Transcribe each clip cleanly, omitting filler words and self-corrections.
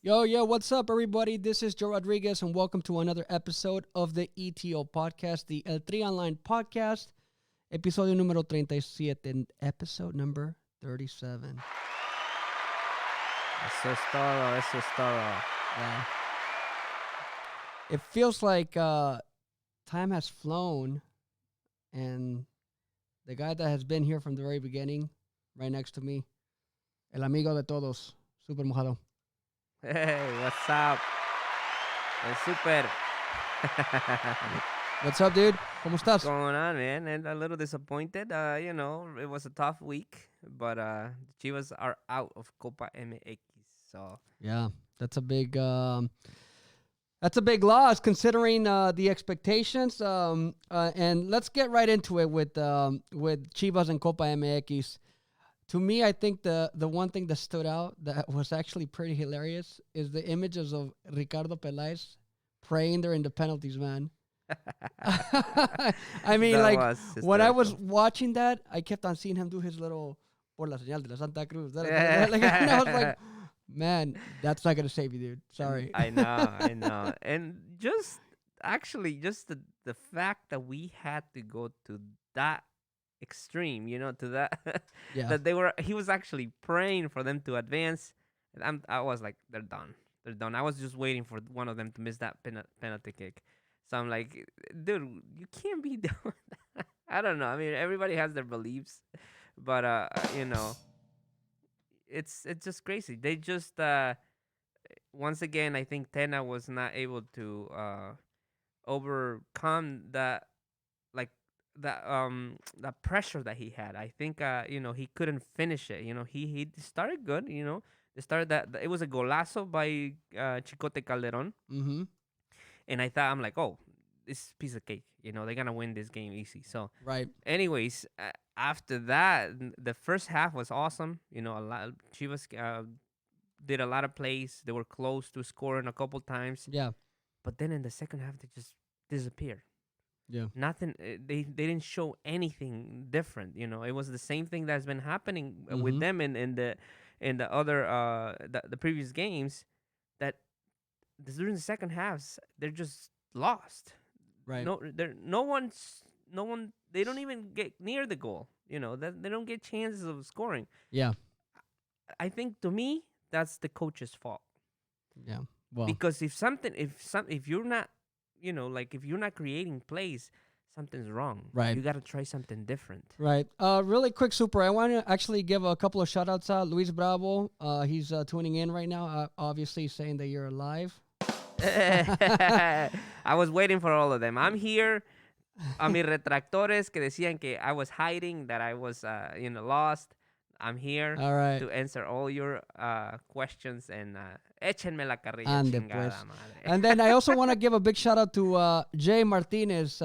Yo, what's up, everybody? This is Joe Rodriguez, and welcome to another episode of the Eto Podcast, the El Tri Online Podcast, episodio número 37, episode number 37. Eso es todo, eso es todo. Yeah. It feels like time has flown, and the guy that has been here from the very beginning, right next to me, el amigo de todos, Super Mojado. Hey, what's up? El super. What's up, dude? ¿Cómo estás? What's going on, man? And a little disappointed. It was a tough week, but Chivas are out of Copa MX. So Yeah, that's a big loss considering the expectations. And let's get right into it with Chivas and Copa MX. To me, I think the one thing that stood out that was actually pretty hilarious is the images of Ricardo Peláez praying during the penalties, man. I mean, when I was watching that, I kept on seeing him do his little por la señal de la Santa Cruz. And I was like, man, that's not gonna save you, dude. Sorry. I know. And just the fact that we had to go to that extreme, to that Yeah. that he was actually praying for them to advance. And I was like, they're done. I was just waiting for one of them to miss that penalty kick. So I'm like, dude, you can't be doing that. I don't know. I mean, everybody has their beliefs, but it's just crazy. They just once again, I think Tena was not able to overcome that pressure that he had. I think he couldn't finish it. He started good. They started that it was a golazo by Chicote Calderon. Mm-hmm. And I'm like, oh, this piece of cake. They're gonna win this game easy. So Right. anyways, after that, the first half was awesome. A lot Chivas did a lot of plays. They were close to scoring a couple times. Yeah. But then in the second half, they just disappeared. Yeah. Nothing. They didn't show anything different. It was the same thing that's been happening with them in the other the previous games. That during the second halves, they're just lost. Right. No one. They don't even get near the goal. They don't get chances of scoring. Yeah. I think to me that's the coach's fault. Yeah. Well. Because if you're not, if you're not creating plays, something's wrong. Right. You got to try something different. Right. Really quick, Super. I want to actually give a couple of shout outs out. Luis Bravo. He's tuning in right now. Obviously saying that you're alive. I was waiting for all of them. I'm here. A mis retractores que decían que I was hiding, that I was lost. I'm here All right. to answer all your questions, and échenme la carrilla, Ande, chingada pues. madre. And then I also want to give a big shout out to Jay Martinez,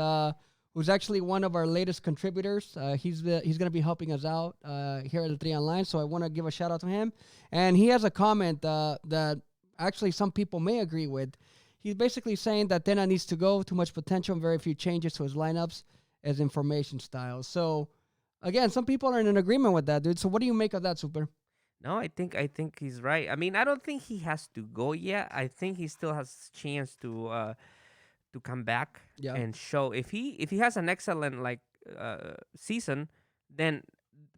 who's actually one of our latest contributors. He's going to be helping us out here at El Tri Online, so I want to give a shout out to him. And he has a comment that actually some people may agree with. He's basically saying that Tena needs to go, too much potential and very few changes to his lineups as information styles. So, again, some people are in agreement with that, dude. So what do you make of that, Super? No, I think he's right. I mean, I don't think he has to go yet. I think he still has chance to come back and show. If he has an excellent season, then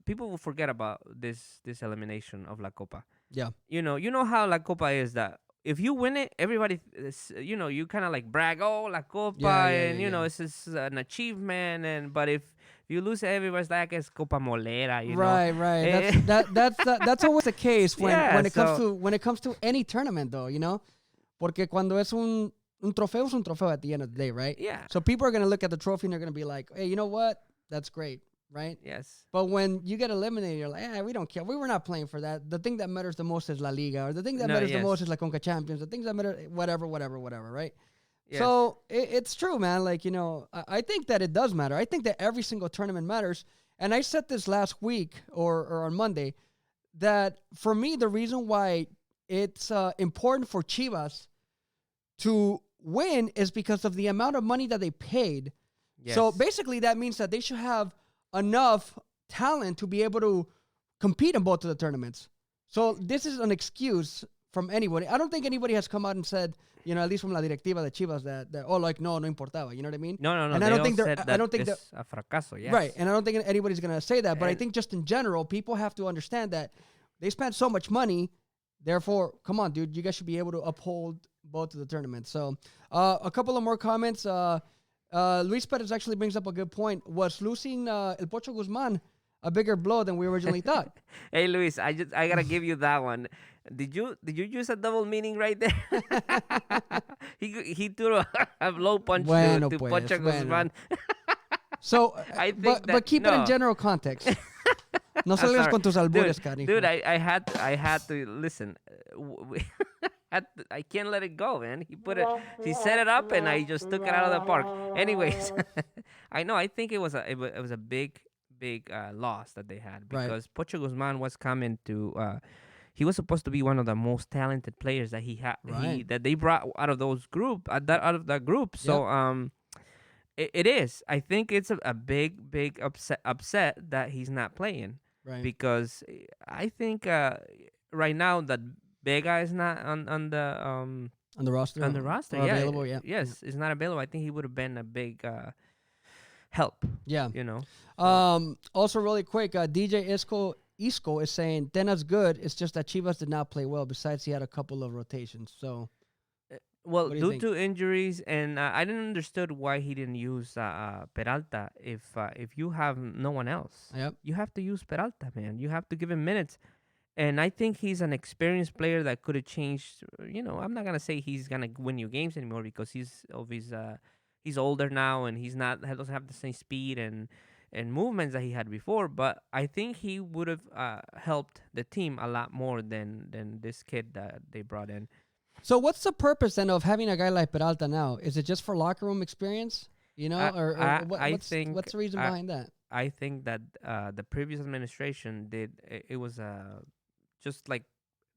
people will forget about this elimination of La Copa. Yeah. You know how La Copa is, that if you win it, everybody you kind of like brag, oh, La Copa, this is an achievement, but if you lose, everybody's like, it's Copa Molera, Right. That's always the case when it comes to any tournament, though, Porque cuando es un trofeo, es un trofeo at the end of the day, right? Yeah. So people are going to look at the trophy and they're going to be like, hey, you know what? That's great, right? Yes. But when you get eliminated, you're like, we don't care. We were not playing for that. The thing that matters the most is La Liga, or the thing that matters the most is La Conca Champions. The things that matter, whatever, right? Yes. So it's true, man. I think that it does matter. I think that every single tournament matters. And I said this last week or on Monday, that for me, the reason why it's important for Chivas to win is because of the amount of money that they paid. Yes. So basically that means that they should have enough talent to be able to compete in both of the tournaments. So this is an excuse from anybody. I don't think anybody has come out and said, at least from la directiva de Chivas that no importaba. You know what I mean? No. And they I don't all think said I don't that think it's a fracaso. Yes. right. And I don't think anybody's gonna say that. But I And think just in general, people have to understand that they spent so much money. Therefore, come on, dude, you guys should be able to uphold both of the tournaments. So, a couple of more comments. Luis Perez actually brings up a good point. Was losing El Pocho Guzman a bigger blow than we originally thought? Hey, Luis, I gotta give you that one. Did you use a double meaning right there? he threw a blow punch to Pocho Guzman. So, I think but keep it in general context. No salgas con tus albures, cariño. Dude, I had to listen. I can't let it go, man. He set it up, and I just took it out of the park. Anyways, I know. I think it was a big loss that they had because Pocho Guzman was coming to. He was supposed to be one of the most talented players that he had. That they brought out of out of that group. So it is. I think it's a big upset that he's not playing. Right. Because I think right now that Vega is not on the roster. On the roster, available, Yes, it's not available. I think he would have been a big help. Yeah. Also, really quick, DJ Isco is saying Tena's good. It's just that Chivas did not play well. Besides, he had a couple of rotations. So. Well, due to injuries, and I didn't understood why he didn't use Peralta. If you have no one else, you have to use Peralta, man. You have to give him minutes, and I think he's an experienced player that could have changed. I'm not gonna say he's gonna win you games anymore because he's older now and he doesn't have the same speed and movements that he had before. But I think he would have helped the team a lot more than this kid that they brought in. So what's the purpose then of having a guy like Peralta now? Is it just for locker room experience? What's the reason behind that? I think that the previous administration it was just like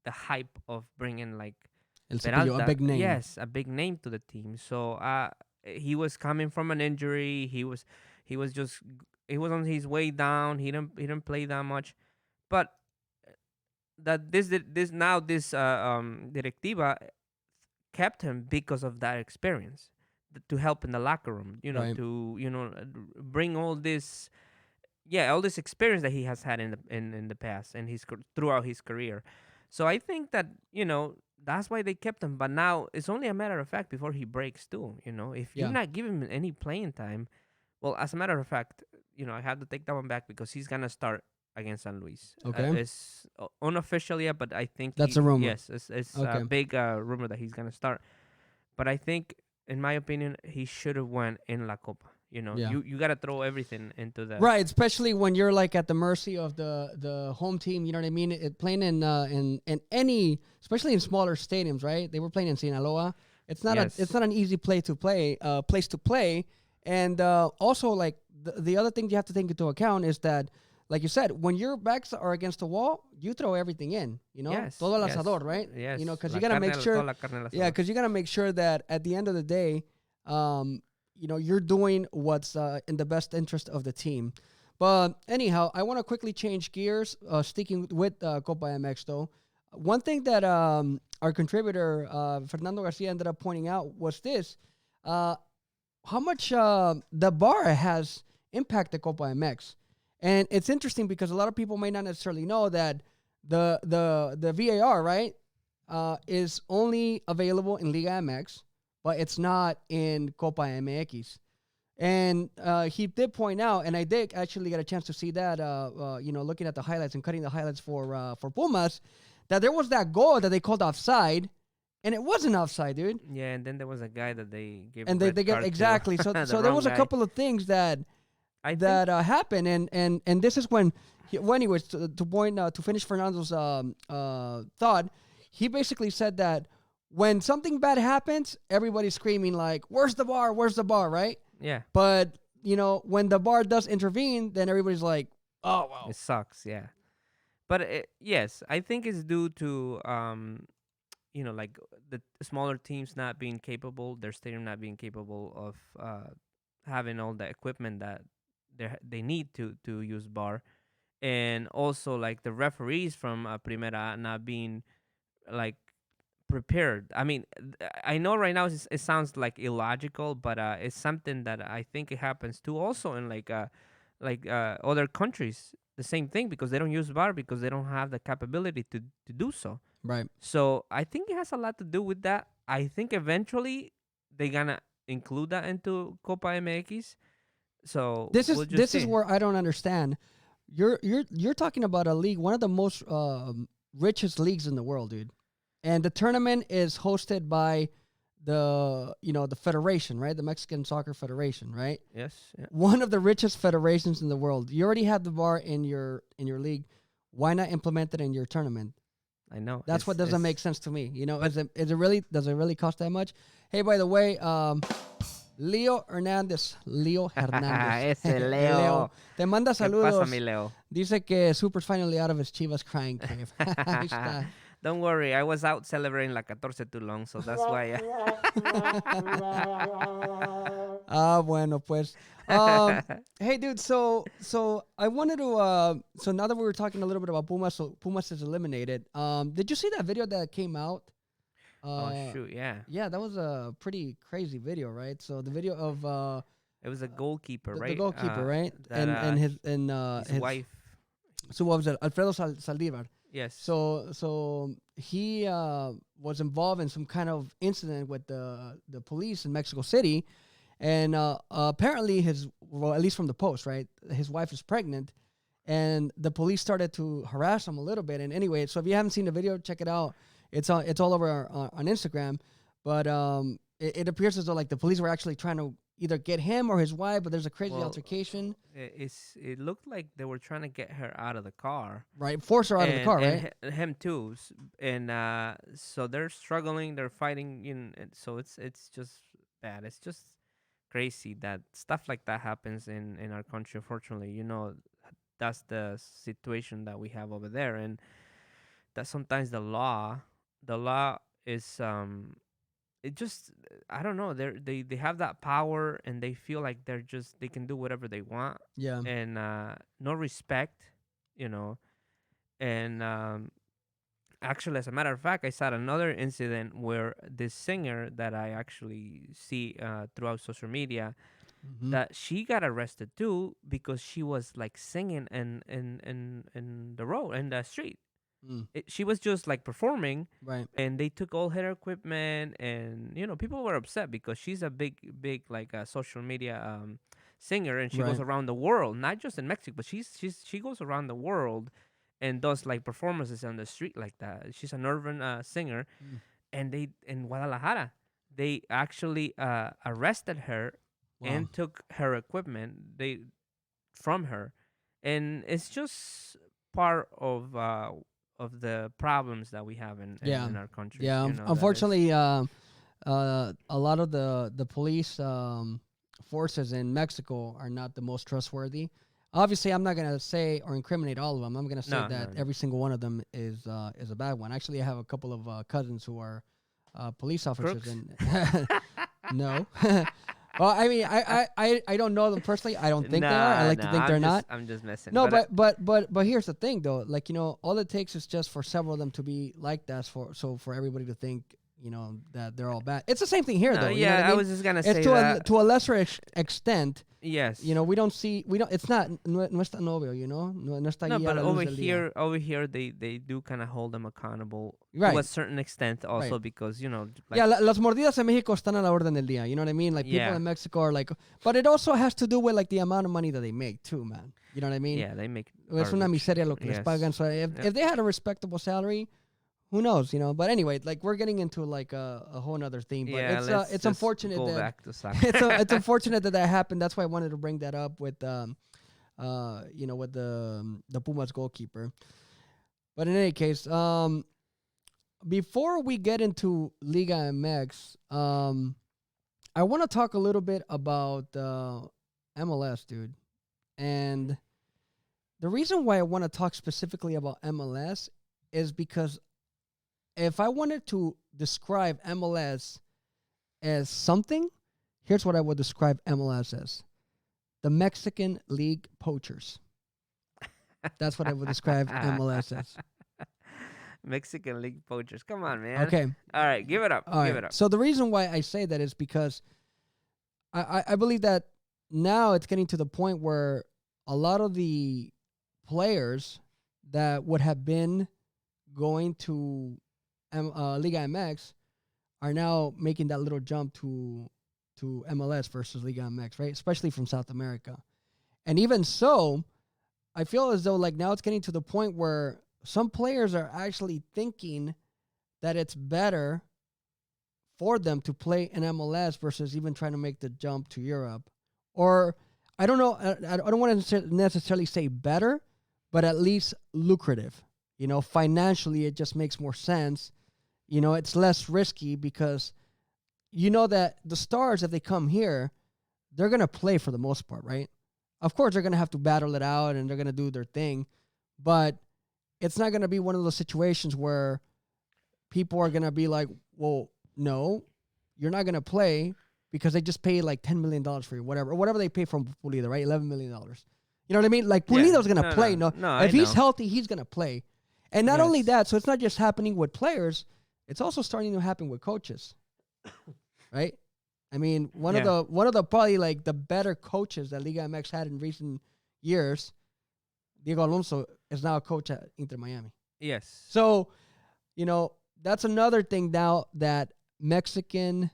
the hype of bringing like Peralta, a big name. Yes, a big name to the team. So he was coming from an injury. He was on his way down. He didn't play that much, but that this directiva kept him because of that experience to help in the locker room, right. to bring all this experience that he has had in the past and throughout his career. So I think that that's why they kept him. But now it's only a matter of fact before he breaks too. If you're not giving him any playing time, well, as a matter of fact, I have to take that one back because he's gonna start against San Luis. Okay. It's unofficial yet, but I think that's a rumor. Yes, it's a big rumor that he's gonna start. But I think, in my opinion, he should have went in La Copa. You gotta throw everything into that. Right, especially when you're like at the mercy of the home team. You know what I mean? Playing in any, especially in smaller stadiums, right? They were playing in Sinaloa. It's not an easy place to play. And also like the other thing you have to take into account is that, like you said, when your backs are against the wall, you throw everything in, Yes, todo al asador, right? Yes. Because you got to make sure. Yeah, because you got to make sure that at the end of the day, you're doing what's in the best interest of the team. But anyhow, I want to quickly change gears, sticking with Copa MX though. One thing that our contributor, Fernando Garcia, ended up pointing out was this, how much the bar has impacted Copa MX. And it's interesting because a lot of people may not necessarily know that the VAR, right, is only available in Liga MX, but it's not in Copa MX. And he did point out, and I did actually get a chance to see that, looking at the highlights and cutting the highlights for Pumas, that there was that goal that they called offside, and it wasn't offside, dude. Yeah, and then there was a guy that they gave and they get exactly. So there was a couple of things that happen, and this is when anyways to finish Fernando's thought, he basically said that when something bad happens, everybody's screaming like, where's the bar, right? Yeah. But when the bar does intervene, then everybody's like, oh wow, it sucks. Yeah. But yes, I think it's due to like the smaller teams not being capable, their stadium not being capable of having all the equipment that they need to use bar, and also like the referees from Primera not being like prepared. I mean, I know right now it sounds like illogical, but it's something that I think it happens too also in other countries. The same thing, because they don't use VAR because they don't have the capability to do so. Right. So I think it has a lot to do with that. I think eventually they're gonna include that into Copa MX. So this is is where I don't understand. You're talking about a league, one of the most richest leagues in the world, dude. And the tournament is hosted by the federation, right? The Mexican Soccer Federation, right? Yes. Yeah. One of the richest federations in the world. You already have the VAR in your league. Why not implement it in your tournament? I know. That's what doesn't make sense to me. Does it really cost that much? Hey, by the way, Leo Hernandez. Ese Leo. Te manda saludos. ¿Qué pasa, mi Leo? Dice que Super's finally out of his Chivas crying cave. Ahí está. Don't worry, I was out celebrating La 14 too long, so that's why. Bueno, pues. Hey, dude. So I wanted to. So now that we were talking a little bit about Pumas, so Pumas is eliminated. Did you see that video that came out? Oh shoot! Yeah. Yeah, that was a pretty crazy video, right? So the video of it was a goalkeeper, right? The goalkeeper, right? That, and his wife. So what was it? Alfredo Saldívar. Yes. So he was involved in some kind of incident with the police in Mexico City, and apparently at least from the Post, right? His wife is pregnant, and the police started to harass him a little bit. And anyway, so if you haven't seen the video, check it out. It's all over on Instagram, but it appears as though like the police were actually trying to either get him or his wife, but there's a crazy altercation. It looked like they were trying to get her out of the car. Right, force her out of the car, right? And him too. And so they're struggling, they're fighting, and so it's just bad. It's just crazy that stuff like that happens in our country. Unfortunately, that's the situation that we have over there, and that sometimes the law is it just, I don't know, they have that power, and they feel like they can do whatever they want. Yeah. And no respect, and actually, as a matter of fact, I saw another incident where this singer that I actually see throughout social media, that she got arrested too because she was like singing in the road, in the street. She was just like performing, right? And they took all her equipment, and people were upset because she's a big like social media singer, and she goes around the world, not just in Mexico, but she goes around the world and does like performances on the street like that. She's an urban singer, and they in Guadalajara they actually arrested her and took her equipment from her, and it's just part of the problems that we have in our country. Yeah, unfortunately, a lot of the police forces in Mexico are not the most trustworthy. Obviously, I'm not gonna say or incriminate all of them. I'm gonna say that every single one of them is a bad one. Actually, I have a couple of cousins who are police officers. And no. Well, I mean, I don't know them personally. I don't think they are. I like to think they're not. I'm just messing. No, but here's the thing, though. Like, all it takes is just for several of them to be like that, for everybody to think, that they're all bad. It's the same thing here, though. Yeah, I was just gonna say that. To a lesser extent. Yes. We don't. It's not. No está novio. No está. No, but over here, they do kind of hold them accountable to a certain extent, also because las mordidas en Mexico están a la orden del día. You know what I mean? Like people in Mexico are like, but it also has to do with like the amount of money that they make too, man. You know what I mean? Yeah, they make. Es una miseria lo que les pagan. So if they had a respectable salary, who knows, But anyway, like we're getting into like a whole nother theme. But it's unfortunate that it's unfortunate that happened. That's why I wanted to bring that up with with the Pumas goalkeeper. But in any case, before we get into Liga MX, I want to talk a little bit about MLS, dude. And the reason why I want to talk specifically about MLS is because if I wanted to describe MLS as something, here's what I would describe MLS as. The Mexican League Poachers. That's what I would describe MLS as. Mexican League poachers. Come on, man. Okay. All right, give it up. All give right. it up. So the reason why I say that is because I believe that now it's getting to the point where a lot of the players that would have been going to Liga MX are now making that little jump to MLS versus Liga MX, right? Especially from South America. And even so, I feel as though like now it's getting to the point where some players are actually thinking that it's better for them to play in MLS versus even trying to make the jump to Europe. Or I don't know, I don't want to necessarily say better, but at least lucrative. You know, financially it just makes more sense. You know, it's less risky because you know that the stars, if they come here, they're going to play for the most part, right? Of course, they're going to have to battle it out and they're going to do their thing. But it's not going to be one of those situations where people are going to be like, well, no, you're not going to play because they just paid like $10 million for you, whatever. Or whatever they pay from Pulido, right? $11 million. You know what I mean? Like, Pulido's going to play. No, if he's healthy, he's going to play. And not only that, so it's not just happening with players, it's also starting to happen with coaches. Right? I mean, one of the probably like the better coaches that Liga MX had in recent years, Diego Alonso, is now a coach at Inter Miami. Yes. So, you know, that's another thing now that Mexican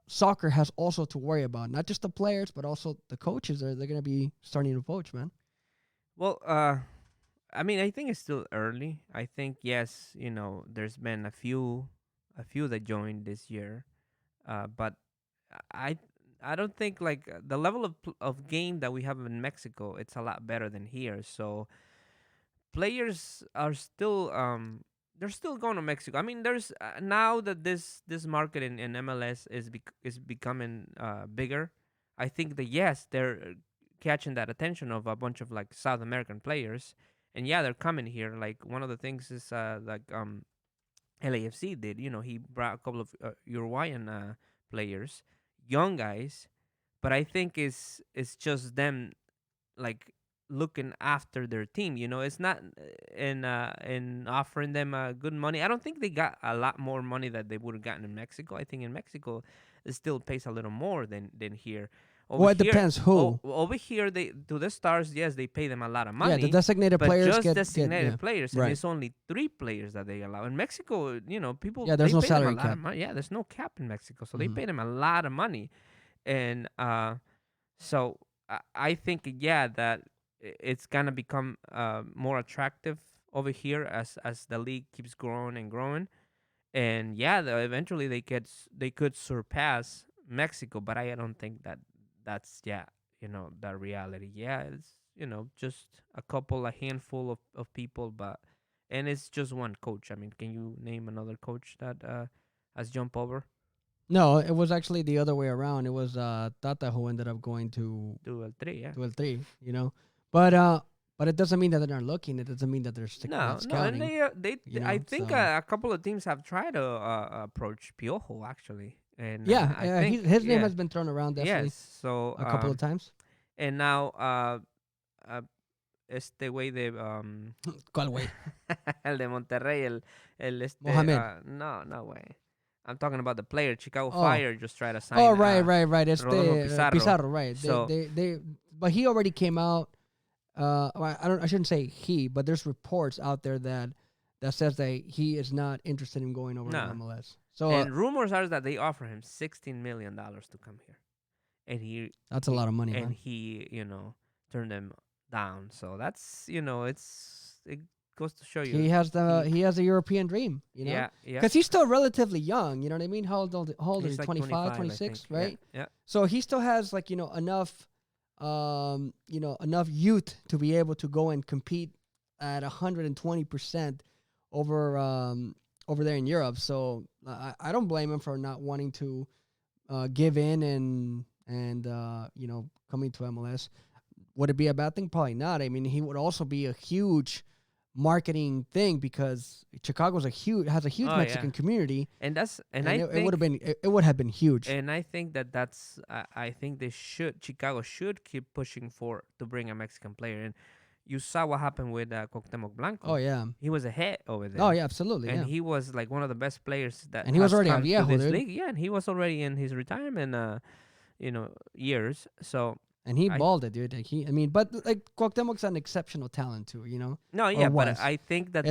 soccer has also to worry about. Not just the players, but also the coaches. They're going to be starting to poach, man. Well, I mean, I think it's still early. I think, yes, you know, there's been a few that joined this year. But I don't think like the level of game that we have in Mexico, it's a lot better than here. So players are still they're still going to Mexico. I mean, there's now that this market in MLS is becoming bigger. I think that yes, they're catching that attention of a bunch of like South American players, and yeah, they're coming here. Like one of the things is LAFC did. You know, he brought a couple of Uruguayan players, young guys, but I think it's just them like looking after their team. You know, it's not in offering them good money. I don't think they got a lot more money that they would have gotten in Mexico. I think in Mexico it still pays a little more than here. Well, it depends who. Over here, to the stars, yes, they pay them a lot of money. Yeah, the designated but players just designated players, and right. it's only 3 players that they allow. In Mexico, you know, people there's they no pay salary them a lot cap. of money. Yeah, there's no cap in Mexico, so they pay them a lot of money, and so I think that it's gonna become more attractive over here as the league keeps growing and growing, and eventually they could surpass Mexico, but I don't think that's the reality. It's just a handful of people, and it's just one coach. I mean, can you name another coach that has jumped over? No, it was actually the other way around. It was Tata who ended up going to El Tri, yeah. To El Tri, you know. But it doesn't mean that they're not looking. It doesn't mean that they're scouting. No, and they I think a couple of teams have tried to approach Piojo actually, and I think his name has been thrown around definitely. Yes, so a couple of times. And now este güey de ¿Cuál güey? el de Monterrey, el Mohamed. No way. I'm talking about the player. Chicago Fire just tried to sign. Right. It's Pizarro, right. So but he already came out. I shouldn't say he, but there's reports out there that says that he is not interested in going over to MLS. So and rumors are that they offer him $16 million to come here, and that's a lot of money. And man. he turned them down. So that's it goes to show you he has a European dream, you know. Yeah. Because he's still relatively young. You know what I mean? How old is he? Like 25, 26, right? Yeah. So he still has enough youth to be able to go and compete at 120% over there in Europe. So I don't blame him for not wanting to give in and coming to MLS. Would it be a bad thing? Probably not. I mean, he would also be a huge marketing thing because Chicago has a huge Mexican community, and it would have been huge. And I think I think Chicago should keep pushing to bring a Mexican player in. you saw what happened with Cuauhtemoc Blanco. Oh yeah, he was ahead over there. Oh yeah, absolutely. And yeah. he was like one of the best players that. And he was has already a come to viejo, this dude. league. Yeah, and he was already in his retirement, years. So. And he balled it, dude. Like but like Cuauhtemoc's an exceptional talent too, you know. No, yeah, but I think that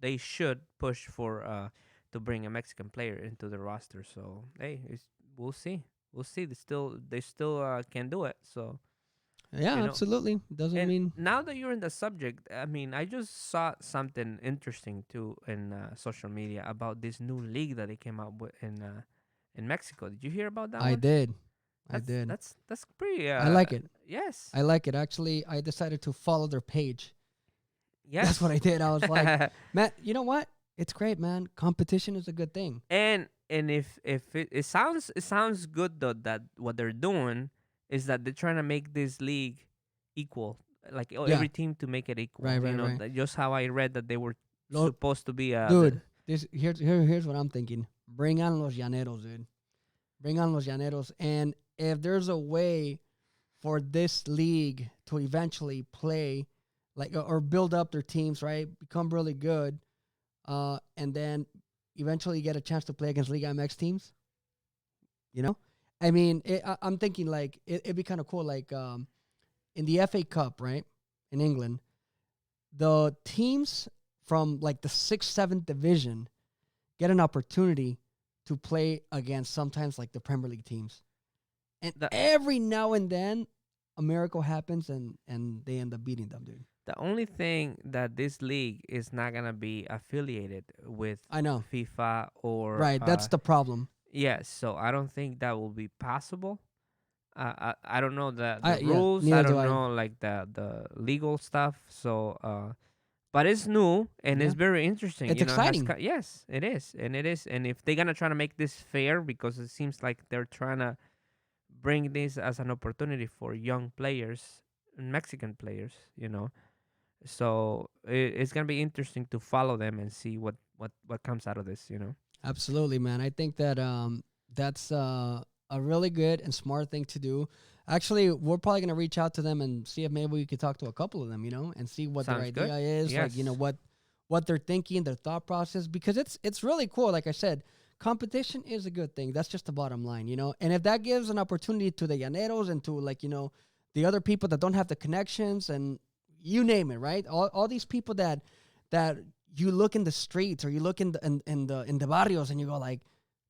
they should push for to bring a Mexican player into the roster. So hey, we'll see. They still can do it. So yeah, absolutely. Doesn't mean now that you're in the subject. I mean, I just saw something interesting too in social media about this new league that they came out with in Mexico. Did you hear about that? I did. That's pretty. I like it. Yes, I like it. Actually, I decided to follow their page. Yes, that's what I did. I was like, man, you know what? It's great, man. Competition is a good thing. And if it sounds good though, that what they're doing is that they're trying to make this league equal, like every team to make it equal. Right. Just how I read that they were supposed to be. Dude, here's what I'm thinking. Bring on los llaneros, dude. Bring on los llaneros, and if there's a way for this league to eventually play, like or build up their teams, right, become really good, and then eventually get a chance to play against Liga MX teams, you know, I mean, I'm thinking like it'd be kind of cool, like in the FA Cup, right, in England, the teams from like the 6th, 7th division get an opportunity to play against sometimes like the Premier League teams. And every now and then a miracle happens and they end up beating them, dude. The only thing that this league is not going to be affiliated with FIFA or... Right, that's the problem. Yes, so I don't think that will be possible. I don't know the rules. I don't know like the legal stuff. So... but it's new and it's very interesting. It's exciting. Yes, it is. And if they're going to try to make this fair, because it seems like they're trying to bring this as an opportunity for young players, Mexican players, So it's going to be interesting to follow them and see what comes out of this, Absolutely, man. I think that that's a really good and smart thing to do. Actually, we're probably going to reach out to them and see if maybe we could talk to a couple of them, and see what their idea is, yes. Like, what they're thinking, their thought process, because it's really cool. Like I said, competition is a good thing. That's just the bottom line, And if that gives an opportunity to the llaneros and to the other people that don't have the connections and you name it, right? All these people that you look in the streets or you look in the barrios and you go like,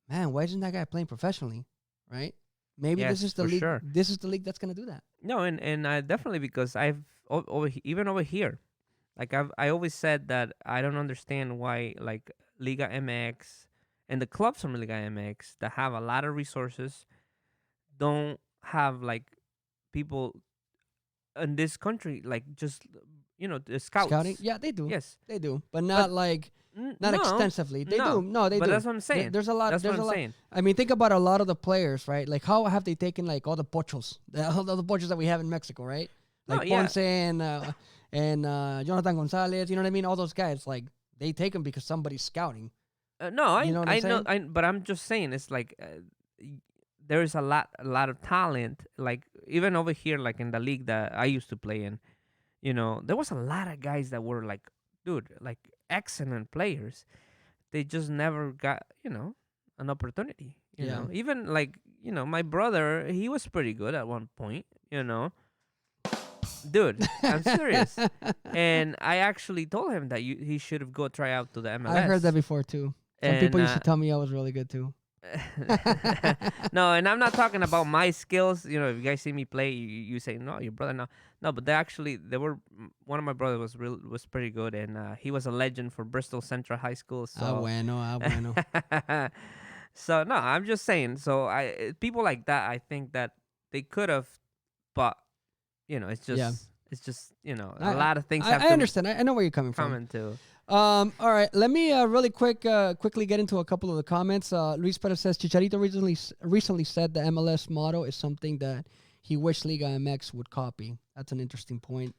man, why isn't that guy playing professionally, right? Maybe this is the league. Sure. This is the league that's gonna do that. No, and definitely, because I've even over here, like I always said that I don't understand why like Liga MX and the clubs from Liga MX that have a lot of resources don't have like people in this country like just the scouts. Scouting, yeah, they do. Yes, they do, but not extensively. They do. No, they do. But that's what I'm saying. There's a lot. That's what I'm saying. I mean, think about a lot of the players, right? Like, how have they taken like all the pochos, all the pochos that we have in Mexico, right? Like Ponce and Jonathan Gonzalez. You know what I mean? All those guys, like, they take them because somebody's scouting. I know. But I'm just saying, it's like there is a lot of talent. Like even over here, like in the league that I used to play in, there was a lot of guys that were like, dude, like excellent players. They just never got, an opportunity. You know, even like, my brother, he was pretty good at one point, Dude, I'm serious. And I actually told him that he should have go try out to the MLS. I heard that before too. Some people used to tell me I was really good too. No, and I'm not talking about my skills. If you guys see me play, you say no, your brother no, but they were one of my brothers was pretty good, and he was a legend for Bristol Central High School. So bueno. So no, I'm just saying. So people like that, I think that they could have, but it's just a lot of things. I understand. I know where you're coming from. Too. All right, let me really quickly get into a couple of the comments. Luis Perez says Chicharito recently said the MLS motto is something that he wished Liga MX would copy. That's an interesting point.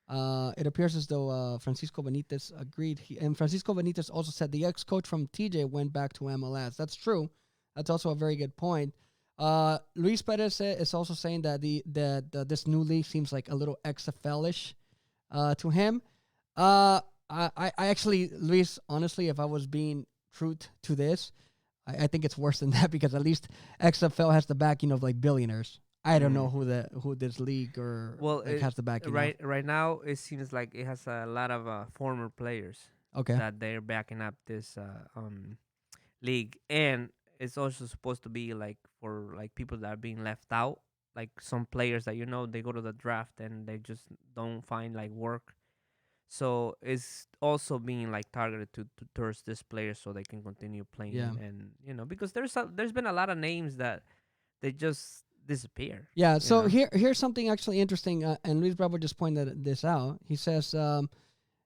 It appears as though Francisco Benitez agreed. And Francisco Benitez also said the ex-coach from TJ went back to MLS. That's true. That's also a very good point. Luis Perez is also saying that this new league seems like a little XFL-ish to him. I actually, Luis, honestly, if I was being true to this, I think it's worse than that because at least XFL has the backing of like billionaires. I don't know who this league or has the backing. Right now, it seems like it has a lot of former players. Okay. That they're backing up this league, and it's also supposed to be like for like people that are being left out, like some players that they go to the draft and they just don't find like work. So it's also being like targeted towards this player so they can continue playing. And because there's been a lot of names that they just disappear. Yeah. So here's something actually interesting, and Luis Bravo just pointed this out. He says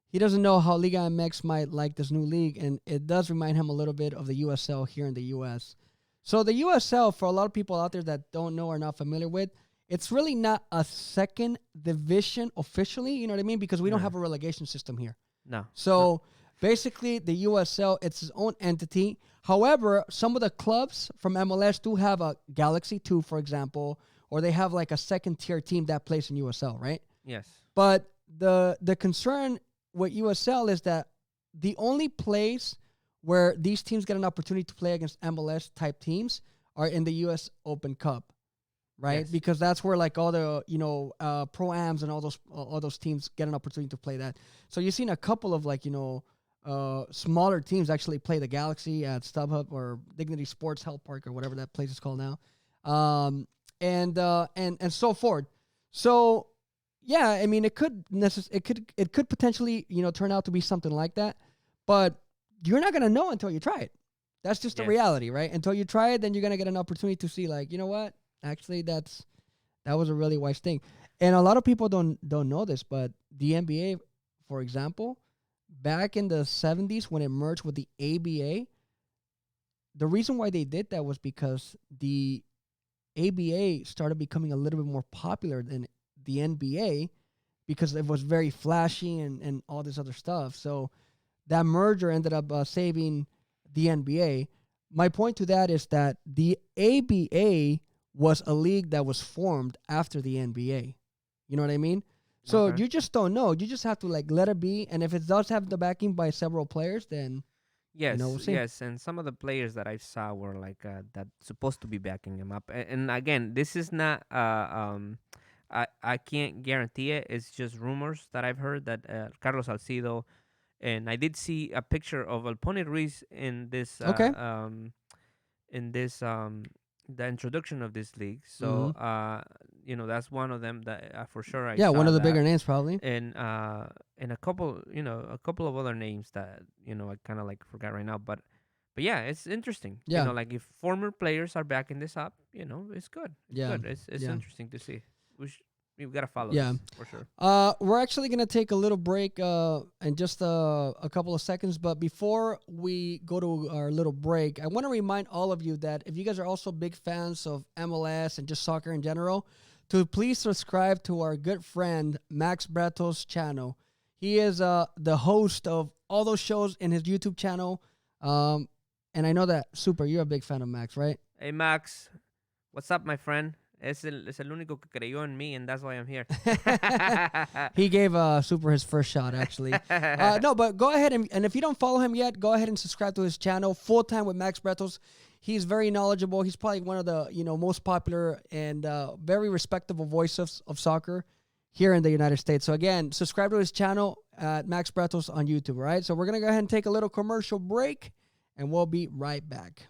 he doesn't know how Liga MX might like this new league, and it does remind him a little bit of the USL here in the U.S. So the USL, for a lot of people out there that don't know or not familiar with, it's really not a second division officially, you know what I mean? Because we don't have a relegation system here. No. So basically the USL, it's its own entity. However, some of the clubs from MLS do have a Galaxy 2, for example, or they have like a second-tier team that plays in USL, right? Yes. But the concern with USL is that the only place where these teams get an opportunity to play against MLS-type teams are in the U.S. Open Cup. Right, yes. Because that's where like all the pro-ams and all those teams get an opportunity to play that. So you've seen a couple of like smaller teams actually play the Galaxy at StubHub or Dignity Sports Health Park or whatever that place is called now, and so forth. So yeah, I mean it could potentially turn out to be something like that, but you're not gonna know until you try it. That's just the reality, right? Until you try it, then you're gonna get an opportunity to see like what. Actually, that was a really wise thing, and a lot of people don't know this, but the NBA, for example, back in the 70s when it merged with the ABA, the reason why they did that was because the ABA started becoming a little bit more popular than the NBA because it was very flashy and all this other stuff. So that merger ended up saving the NBA. My point to that is that the ABA was a league that was formed after the NBA. You know what I mean? So you just don't know. You just have to like let it be. And if it does have the backing by several players, then we'll see. Yes. And some of the players that I saw were like that supposed to be backing him up. And again, this is not. I can't guarantee it. It's just rumors that I've heard that Carlos Salcido, and I did see a picture of Alpone Ruiz in this. The introduction of this league. So, that's one of them that for sure I saw one of the that. bigger names probably. And a couple of other names that, I kind of like forgot right now. But yeah, it's interesting. Yeah. Like if former players are backing this up, it's good. It's interesting to see. We've got to follow this for sure. We're actually going to take a little break in just a couple of seconds. But before we go to our little break, I want to remind all of you that if you guys are also big fans of MLS and just soccer in general, to please subscribe to our good friend Max Brato's channel. He is the host of all those shows in his YouTube channel. And I know that, Super, you're a big fan of Max, right? Hey, Max. What's up, my friend? Es el único que creyó en mí, and that's why I'm here. He gave Super his first shot, actually. No, but go ahead, and if you don't follow him yet, go ahead and subscribe to his channel, Full Time with Max Bretos. He's very knowledgeable. He's probably one of the most popular and very respectable voices of soccer here in the United States. So again, subscribe to his channel at Max Bretos on YouTube, all right? So we're going to go ahead and take a little commercial break, and we'll be right back.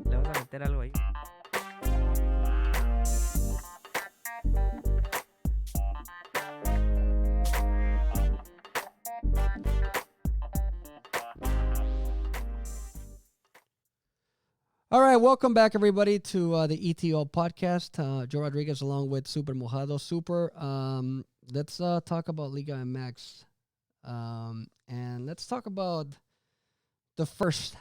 Le vamos a meter algo ahí. All right, welcome back, everybody, to the Eto Podcast. Joe Rodriguez along with Super Mojado. Super, let's talk about Liga MX. And let's talk about the first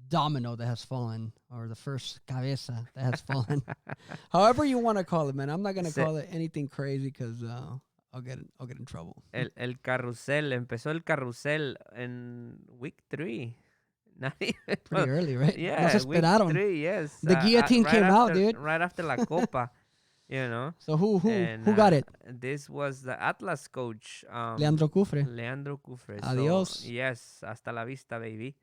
domino that has fallen, or the first cabeza that has fallen. However you want to call it, man. I'm not gonna call it anything crazy because I'll get in trouble. El carrusel empezó el carrusel in week 3. Not even, pretty early, right? Yeah, week 3. Yes, the guillotine right came after, out, dude. Right after la Copa. You know. So who got it? This was the Atlas coach, Leandro Cufre. Adios. So, yes, hasta la vista, baby.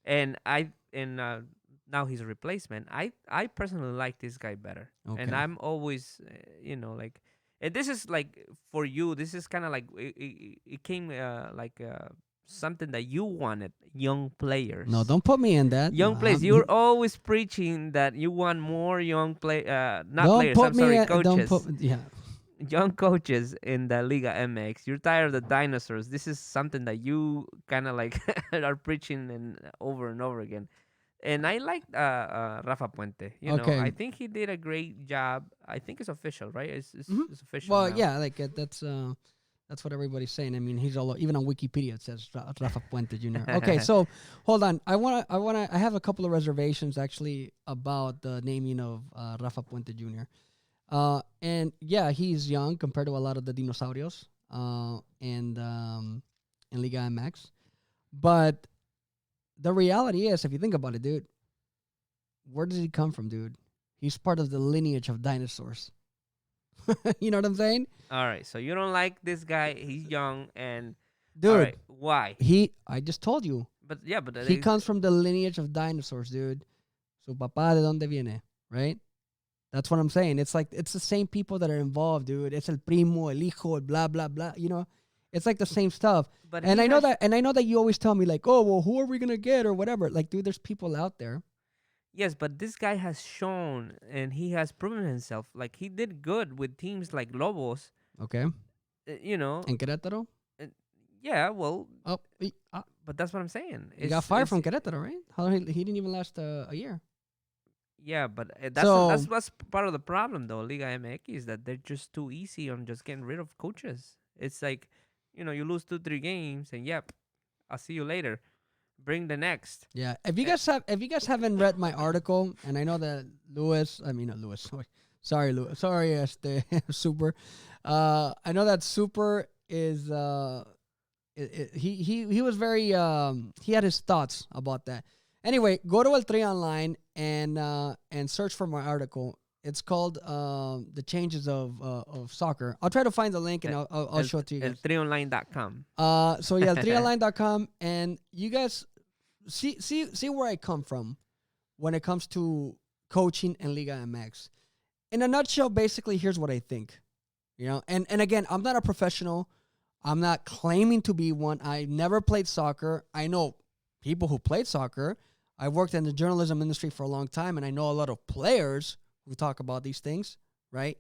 And now his replacement. I personally like this guy better. Okay. And I'm always, like, and this is like for you. This is kind of like it came like something that you wanted, young players. No, don't put me in that. Young players. You're always preaching that you want more young coaches. Young coaches in the Liga MX. You're tired of the dinosaurs. This is something that you kind of like are preaching and over again. And I like Rafa Puente. You know, I think he did a great job. I think it's official, right? It's official. Well, now. Yeah, like that's what everybody's saying. I mean, he's all even on Wikipedia. It says Rafa Puente Jr. Okay, so hold on. I have a couple of reservations actually about the naming of Rafa Puente Jr. And yeah, he's young compared to a lot of the dinosaurios and in Liga MX. But the reality is, if you think about it, dude, where does he come from, dude? He's part of the lineage of dinosaurs. You know what I'm saying? All right, so you don't like this guy. He's young and dude. Right, why? I just told you. But yeah, he comes from the lineage of dinosaurs, dude. Su papá de dónde viene, right? That's what I'm saying. It's like it's the same people that are involved, dude. It's el primo, el hijo, blah blah blah. You know, it's like the same stuff. But I know that you always tell me like, oh well, who are we gonna get or whatever. Like, dude, there's people out there. Yes, but this guy has shown and he has proven himself. Like, he did good with teams like Lobos. Okay. You know. En Querétaro? Yeah, well. But that's what I'm saying. He got fired from Querétaro, right? He didn't even last a year. Yeah, but that's part of the problem, though, Liga MX, is that they're just too easy on just getting rid of coaches. It's like, you lose 2-3 games and, yep, I'll see you later. Bring the next. Yeah. If you guys haven't read my article, and I know that sorry, Louis. Sorry, Super. I know that Super is he was very he had his thoughts about that. Anyway, go to El Tri Online and search for my article. It's called The Changes of Soccer. I'll try to find the link and I'll show it to you guys. eltrionline.com. So yeah, eltrionline.com, and you guys see where I come from when it comes to coaching and Liga MX. In a nutshell, basically, here's what I think. And again, I'm not a professional. I'm not claiming to be one. I never played soccer. I know people who played soccer. I worked in the journalism industry for a long time, and I know a lot of players who talk about these things, right?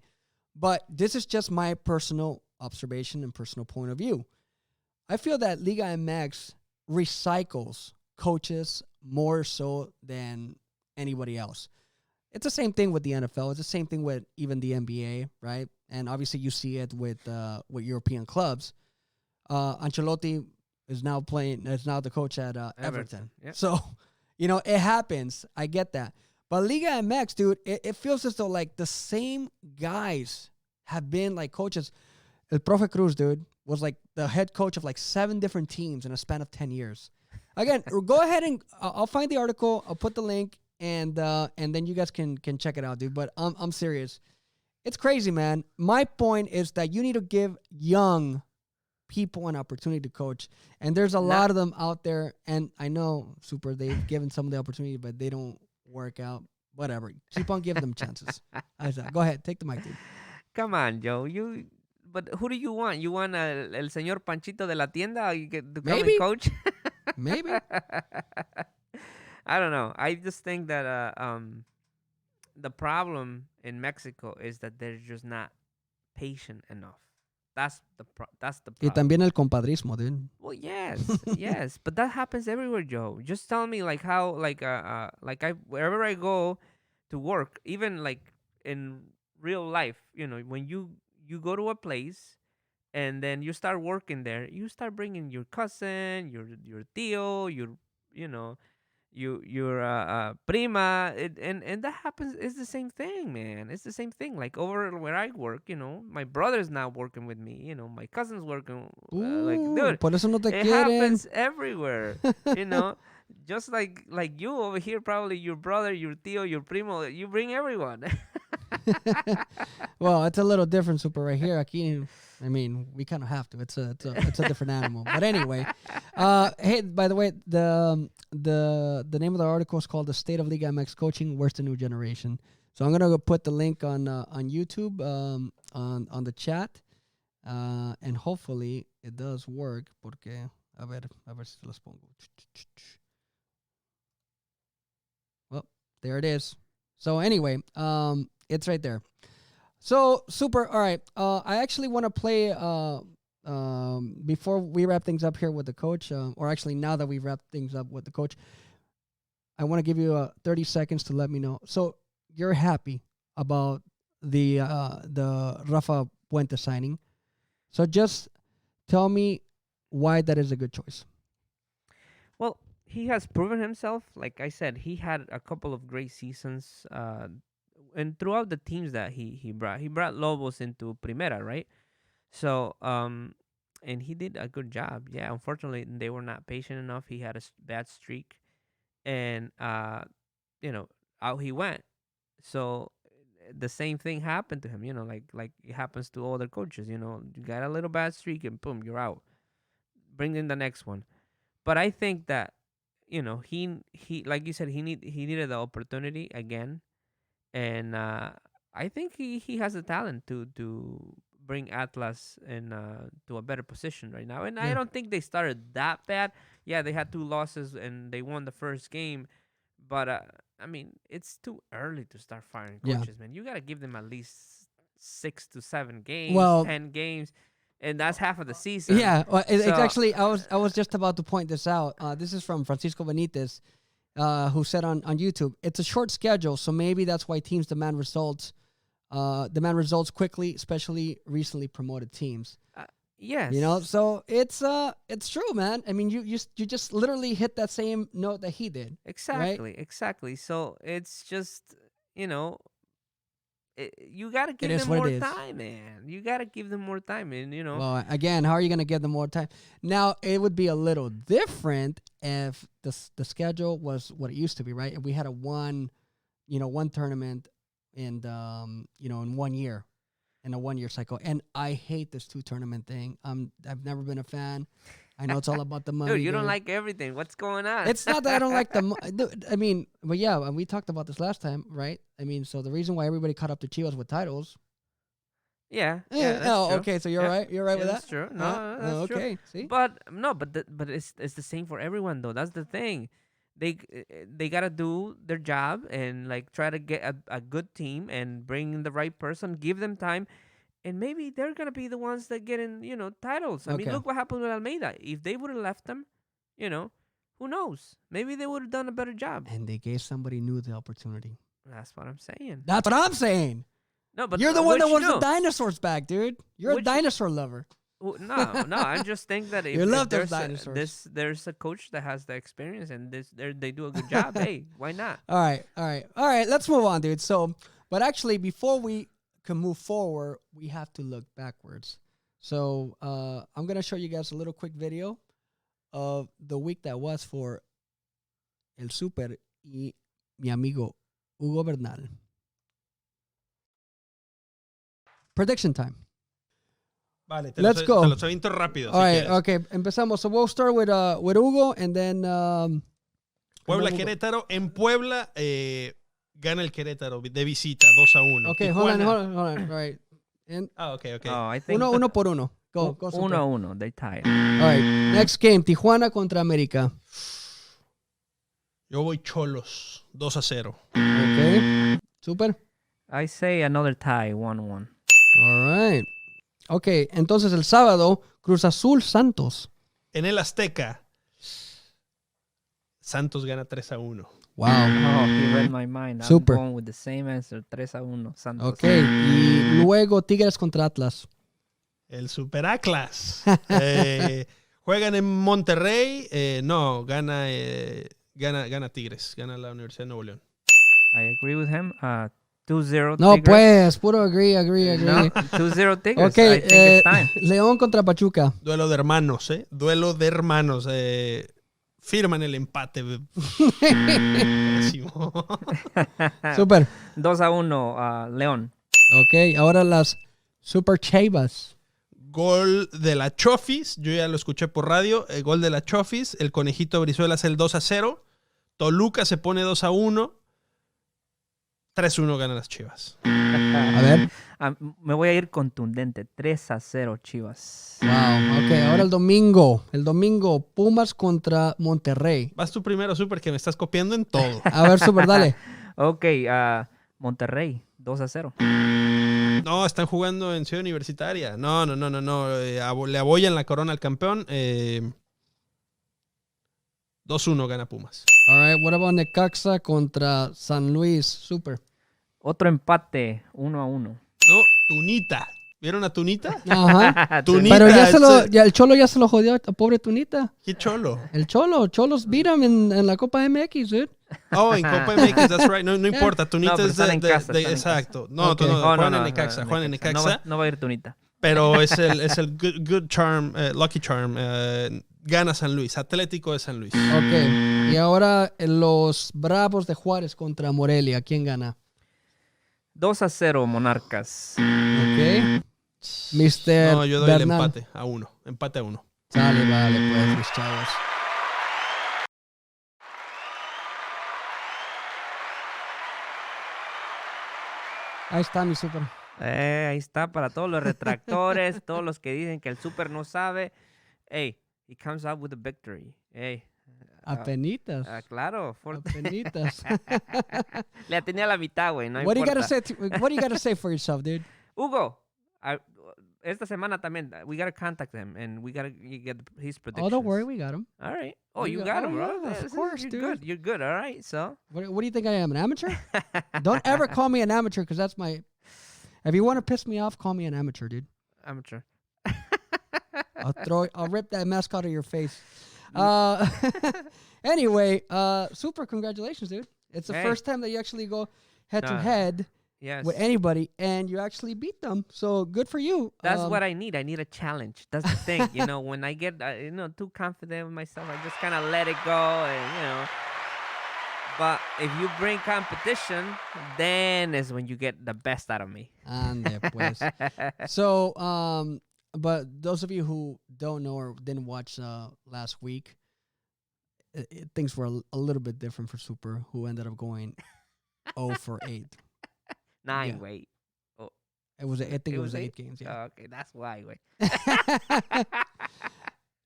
But this is just my personal observation and personal point of view. I feel that Liga MX recycles coaches more so than anybody else. It's the same thing with the NFL. It's the same thing with even the NBA, right? And obviously you see it with European clubs. Ancelotti is now the coach at Everton. Yep. So, it happens. I get that. But Liga MX, dude, it feels as though like the same guys have been like coaches. El Profe Cruz, dude, was like the head coach of like 7 different teams in a span of 10 years. Again, go ahead and I'll find the article. I'll put the link and then you guys can check it out, dude. But I'm serious. It's crazy, man. My point is that you need to give young people an opportunity to coach, and there's a lot of them out there. And I know, Super, they've given some of the opportunity, but they don't work out. Whatever. Keep on giving them chances. Go ahead, take the mic, dude. Come on, Joe. But who do you want? You want el señor Panchito de la tienda to come and coach? Maybe. I don't know. I just think that the problem in Mexico is that they're just not patient enough. That's the problem. Y también el compadrismo, dude. Well, yes, yes, but that happens everywhere, Joe. Just tell me, like, how, wherever I go to work, even like in real life, when you go to a place and then you start working there, you start bringing your cousin, your tío, you know, your prima, and that happens. It's the same thing, man. It's the same thing. Like over where I work, my brother's now working with me. My cousin's working. Like, dude, por eso no te it quieren. happens everywhere. Just like you over here, probably your brother, your tío, your primo, you bring everyone. Well, it's a little different, Super. Right here, aquí, I mean, we kind of have to. It's a different animal. But anyway, hey, by the way, the name of the article is called "The State of Liga MX Coaching: Where's the New Generation?" So I'm gonna go put the link on YouTube, on the chat, and hopefully it does work. Porque a ver si los pongo. Well, there it is. So anyway, it's right there. So super. All right. I actually want to play before we wrap things up here with the coach, or actually now that we've wrapped things up with the coach, I want to give you 30 seconds to let me know. So you're happy about the Rafa Puente signing. So just tell me why that is a good choice. Well, he has proven himself. Like I said, he had a couple of great seasons, and throughout the teams that he brought Lobos into Primera, right? So, and he did a good job. Yeah, unfortunately, they were not patient enough. He had a bad streak, and out he went. So the same thing happened to him. Like it happens to other coaches. You got a little bad streak, and boom, you're out. Bring in the next one. But I think that he like you said, he needed the opportunity again, and I think he has the talent to bring Atlas in to a better position right now. And I don't think they started that bad. Yeah, they had 2 losses and they won the first game, but I mean, it's too early to start firing coaches, man. You gotta give them at least 6 to 7 games, 10 games. And that's half of the season. Yeah, well, it's actually, I was just about to point this out. This is from Francisco Benitez, who said on YouTube, it's a short schedule, so maybe that's why teams demand results quickly, especially recently promoted teams. Yes. So it's true, man. I mean, you just literally hit that same note that he did. Exactly, right? Exactly. So it's just, you got to give them more time, man. You got to give them more time. And, Well, again, how are you going to give them more time? Now, it would be a little different if the schedule was what it used to be, right? If we had one tournament in 1 year, in a 1 year cycle. And I hate this 2 tournament thing. I've never been a fan. I know it's all about the money. Dude, you don't like everything. What's going on? It's not that I don't like the money. I mean, but yeah, we talked about this last time, right? I mean, so the reason why everybody caught up to Chivas with titles. Yeah. Oh, true. Okay. So you're right. You're right with that. That's true. No, that's true. Okay. See. But it's the same for everyone though. That's the thing. They gotta do their job and like try to get a good team and bring in the right person. Give them time. And maybe they're going to be the ones that get in, titles. I mean, look what happened with Almeida. If they would have left them, who knows? Maybe they would have done a better job. And they gave somebody new the opportunity. That's what I'm saying. That's what I'm saying. No, but you're the one that wants the dinosaurs back, dude. You're a dinosaur lover. No. I just think that if there's dinosaurs. There's a coach that has the experience and they do a good job. Hey, why not? All right. Let's move on, dude. So, but actually, before we can move forward, we have to look backwards. So I'm going to show you guys a little quick video of the week that was for El Super y mi amigo Hugo Bernal. Prediction time. Vale, let's go. Te los aviento rápido. All right, okay, empezamos. So we'll start with Hugo and then Puebla Querétaro. En Puebla gana el Querétaro de visita, 2-1. Okay, hold on. All right. Okay. Oh, I think uno por uno. Go. 1-1. They tie. All right. Next game, Tijuana contra América. Yo voy Cholos, 2-0. Okay. Super. I say another tie, 1-1. All right. Okay, entonces el sábado, Cruz Azul Santos. En el Azteca, Santos gana 3-1. Wow. Oh, he read my mind. Super. I'm going with the same answer, 3-1, Santos. Okay, y luego Tigres contra Atlas. El Super Atlas. Juegan en Monterrey. No, gana Tigres. Gana la Universidad de Nuevo León. I agree with him. 2-0 No, Tigres. pues, puro agree. No, 2-0 Tigres. Okay, I think it's time. León contra Pachuca. Duelo de hermanos, Duelo de hermanos. Firman el empate. Super. 2-1 León. Ok, ahora las Super Chivas. Gol de la Chofis. Yo ya lo escuché por radio. El gol de la Chofis. El Conejito Brizuela hace el 2-0. Toluca se pone 2-1. 3-1 ganan las Chivas. A ver. Me voy a ir contundente. 3-0 Chivas. Wow. Ok, ahora el domingo. Pumas contra Monterrey. Vas tú primero, Super, que me estás copiando en todo. A ver, Super, dale. Ok, Monterrey. 2-0. No, están jugando en Ciudad Universitaria. No. Le abollan la corona al campeón. 2-1 gana Pumas. All right, what about Necaxa contra San Luis? Super. Otro empate. 1-1. No, Tunita. ¿Vieron a Tunita? Ajá. Tunita. Pero ya el Cholo ya se lo jodió a pobre Tunita. ¿Qué Cholo? El Cholos beat him en la Copa MX, dude. Oh, en Copa MX, that's right. No importa, Tunita es en casa, exacto. No, Okay. Juan en Necaxa. No va a ir Tunita. Pero es el good charm, lucky charm. Gana San Luis, Atlético de San Luis. Ok. Y ahora los Bravos de Juárez contra Morelia. ¿Quién gana? 2-0 Monarcas. Ok. Mr. No, yo doy Bernal. el empate a 1. Empate a 1. Vale, pues, mis chavos. Ahí está mi Super. Ahí está para todos los retractores, todos los que dicen que el Super no sabe. Hey, he comes out with a victory. Hey. Apenitas. Claro. Apenitas. Le atiné a la mitad, güey. No What do importa. you gotta say for yourself, dude? Hugo, esta semana también, we gotta contact him and we gotta get his predictions. Oh, don't worry, we got him. All right. Oh, you got him, bro. Yeah, of course, you're dude. good. You're good. All right. So. What do you think I am, an amateur? Don't ever call me an amateur, because that's my... If you want to piss me off, call me an amateur, dude. Amateur. I'll rip that mask out of your face. Anyway, Super, congratulations, dude. It's the first time that you actually go head-to-head with anybody, and you actually beat them. So good for you. That's what I need. I need a challenge. That's the thing. When I get too confident with myself, I just kind of let it go, and But if you bring competition, then is when you get the best out of me. Ande, pues. So, but those of you who don't know or didn't watch last week, things were a little bit different for Super, who ended up going 0 for 8. 9, yeah. wait. Oh. I think it was 8 games, yeah. Oh, okay, that's why, wait.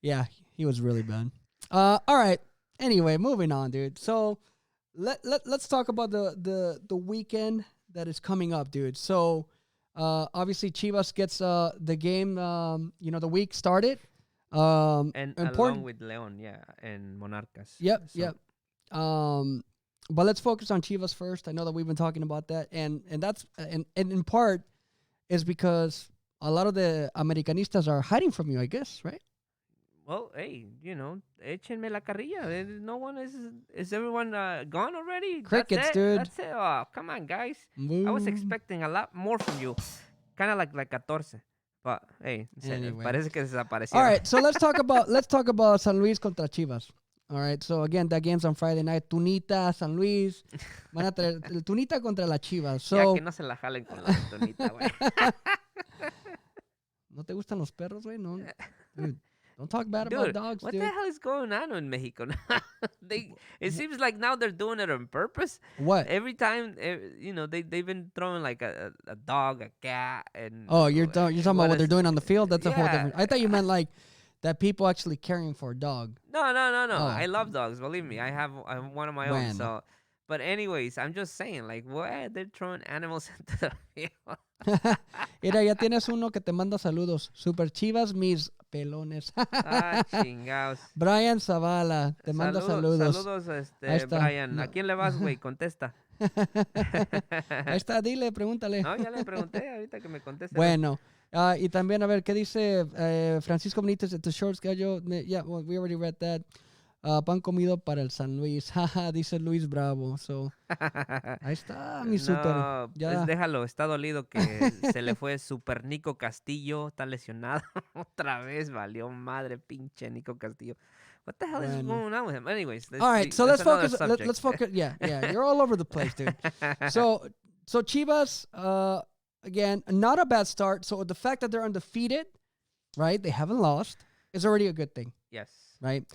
Yeah, he was really bad. All right. Anyway, moving on, dude. So let's talk about the weekend that is coming up, dude. So obviously Chivas gets the game, the week started. And important. Along with León, and Monarcas. Yep. But let's focus on Chivas first. I know that we've been talking about that, and that's and in part is because a lot of the Americanistas are hiding from you, I guess, right? Well, hey, échenme la carrilla. No one is everyone gone already? Crickets, That's dude. That's it. Oh, come on, guys. Boo. I was expecting a lot more from you. Kind of like 14. But hey, Anyway. Parece que desaparecieron. All right, so let's talk about San Luis contra Chivas. All right, so again, that game's on Friday night. Tunita, San Luis. Van a traer el Tunita contra la Chivas. So, ya que no se la jalen con la Tunita, güey. ¿No te gustan los perros, güey? No. Dude, don't talk bad Dude, about dogs, what dude. the hell is going on in Mexico now? It seems like now they're doing it on purpose. What? Every time, they've been throwing like a dog, a cat, and... Oh, you're talking about what they're doing on the field? That's a whole Yeah. different... I thought you meant like that people actually caring for a dog. No. Oh. I love dogs. Believe me, I have one of my own. So, but anyways, I'm just saying, like, what? They're throwing animals into the field. Mira, ya tienes uno que te manda saludos. Super Chivas, mis pelones. Chingados. Brian Zavala, te manda saludos. Saludos, Ahí está. Brian. No. ¿A quién le vas, güey? Contesta. Ahí está, dile, pregúntale. No, ya le pregunté ahorita que me conteste. Bueno, Y también, a ver, ¿qué dice Francisco Benítez at the short schedule? Yeah, well, we already read that. Pan comido para el San Luis. Dice Luis Bravo. So, ahí está, mi Super. No, Ya. pues déjalo. Está dolido que se le fue Super Nico Castillo. Está lesionado. Otra vez valió madre, pinche Nico Castillo. What the hell is going on with him? Anyways. All right, so let's focus. Let's focus. Yeah. You're all over the place, dude. So Chivas, again, not a bad start. So the fact that they're undefeated, right? They haven't lost is already a good thing. Yes. Right?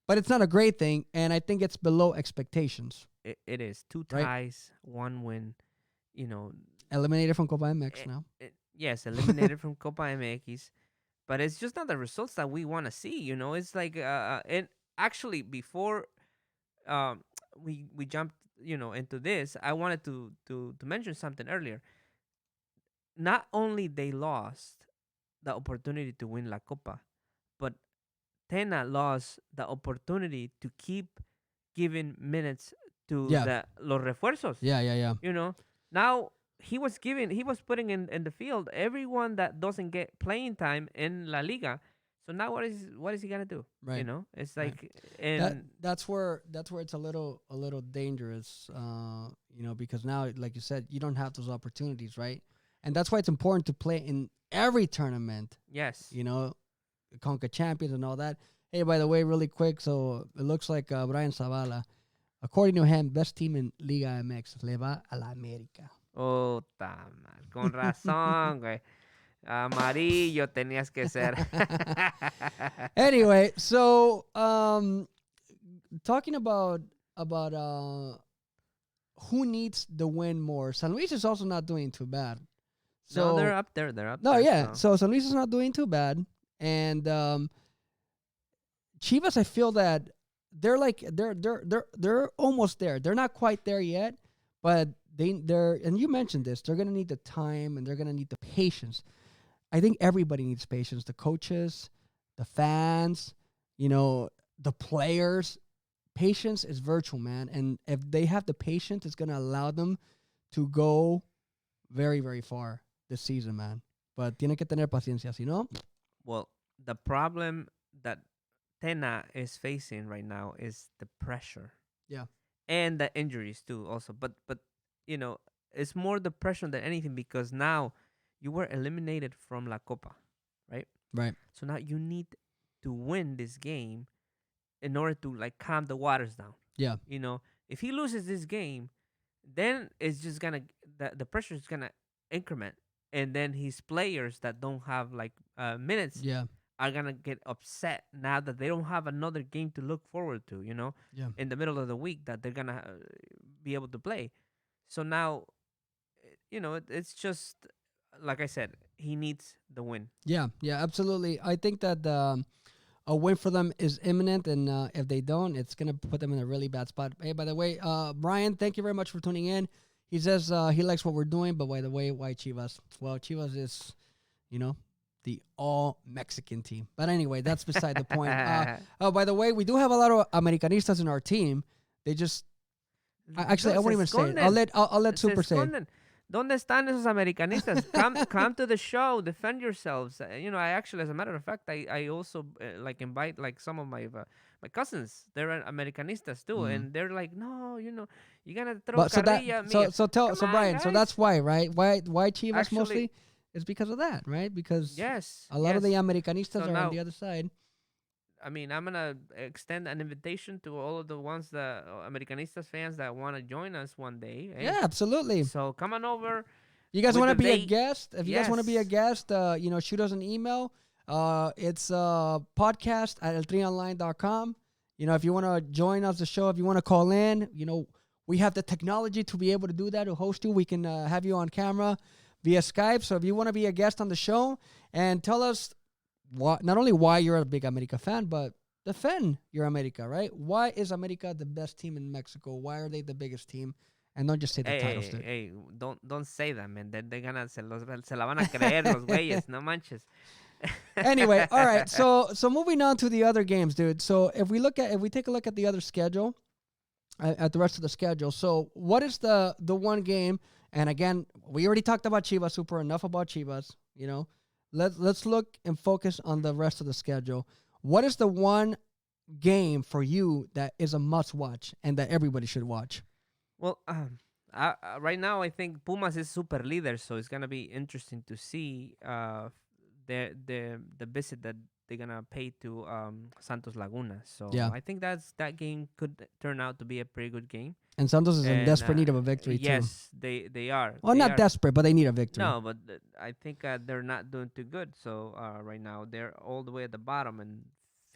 But it's not a great thing, and I think it's below expectations. It is. 2 ties, 1 win, Eliminated from Copa MX now. Yes, eliminated from Copa MX. But it's just not the results that we want to see, It's like, and actually, before we jumped, into this, I wanted to mention something earlier. Not only they lost the opportunity to win La Copa, but Tena lost the opportunity to keep giving minutes to los refuerzos. Yeah. Now he was putting in the field everyone that doesn't get playing time in La Liga. So now what is he gonna do? Right. It's like, and that's where it's a little dangerous. Because now, like you said, you don't have those opportunities, right? And that's why it's important to play in every tournament. Yes. Conca Champions and all that. Hey, by the way, really quick, so it looks like Brian Zavala, according to him, best team in Liga MX, le va a la América. Oh, tamal. Con razón, güey. Amarillo tenías que ser. Anyway, so talking about who needs the win more. San Luis is also not doing too bad. So, no, they're up there. No, yeah. So San Luis is not doing too bad. And Chivas, I feel that they're almost there. They're not quite there yet, but they're and you mentioned this, they're gonna need the time and they're gonna need the patience. I think everybody needs patience. The coaches, the fans, the players. Patience is virtual, man. And if they have the patience, it's gonna allow them to go very, very far this season, man. But tiene que tener paciencia, si no. Well, the problem that Tena is facing right now is the pressure. Yeah. And the injuries too also. But it's more the pressure than anything because now you were eliminated from La Copa, right? Right. So now you need to win this game in order to calm the waters down. Yeah. If he loses this game, then it's just gonna the pressure is gonna increment. And then his players that don't have minutes are gonna get upset now that they don't have another game to look forward to, in the middle of the week that they're gonna be able to play. So now, it's just like I said, he needs the win. Yeah, absolutely. I think that a win for them is imminent, and if they don't, it's gonna put them in a really bad spot. Hey, by the way, Brian, thank you very much for tuning in. He says he likes what we're doing, but by the way, why Chivas? Well, Chivas is, the all-Mexican team. But anyway, that's beside the point. By the way, we do have a lot of Americanistas in our team. They just... Actually, I won't even say it. I'll let Super say it. ¿Dónde están esos americanistas? Come to the show, defend yourselves. I actually, as a matter of fact, I also invite some of my cousins. They're americanistas too, and they're like, no, you gotta throw carrilla. So Brian, guys. So that's why, right? Why Chivas actually, mostly? It's because of that, right? Because a lot of the americanistas are on the other side. I mean, I'm gonna extend an invitation to all of the ones that Americanistas fans that want to join us one day. Eh? Yeah, absolutely. So come on over. You guys want to be a guest? If you guys want to be a guest, shoot us an email. It's podcast at eltrianline.com. If you want to join us the show, if you want to call in, we have the technology to be able to do that, to host you. We can have you on camera via Skype. So if you want to be a guest on the show and tell us not only why you're a big America fan, but defend your America, right? Why is America the best team in Mexico? Why are they the biggest team? And don't just say the titles. Hey, don't say that, man. They're gonna se la van a creer los güeyes, no manches. Anyway, all right. So moving on to the other games, dude. So if we take a look at the other schedule, at the rest of the schedule. So what is the one game? And again, we already talked about Chivas. Super enough about Chivas. let's look and focus on the rest of the schedule. What is the one game for you that is a must watch and that everybody should watch? Well, right now I think Pumas is super leader, so it's gonna be interesting to see the visit that they're gonna pay to Santos Laguna. So I think that game could turn out to be a pretty good game. And Santos is in desperate need of a victory too. Yes, they are. Well, not desperate, but they need a victory. No, but I think they're not doing too good. So right now they're all the way at the bottom and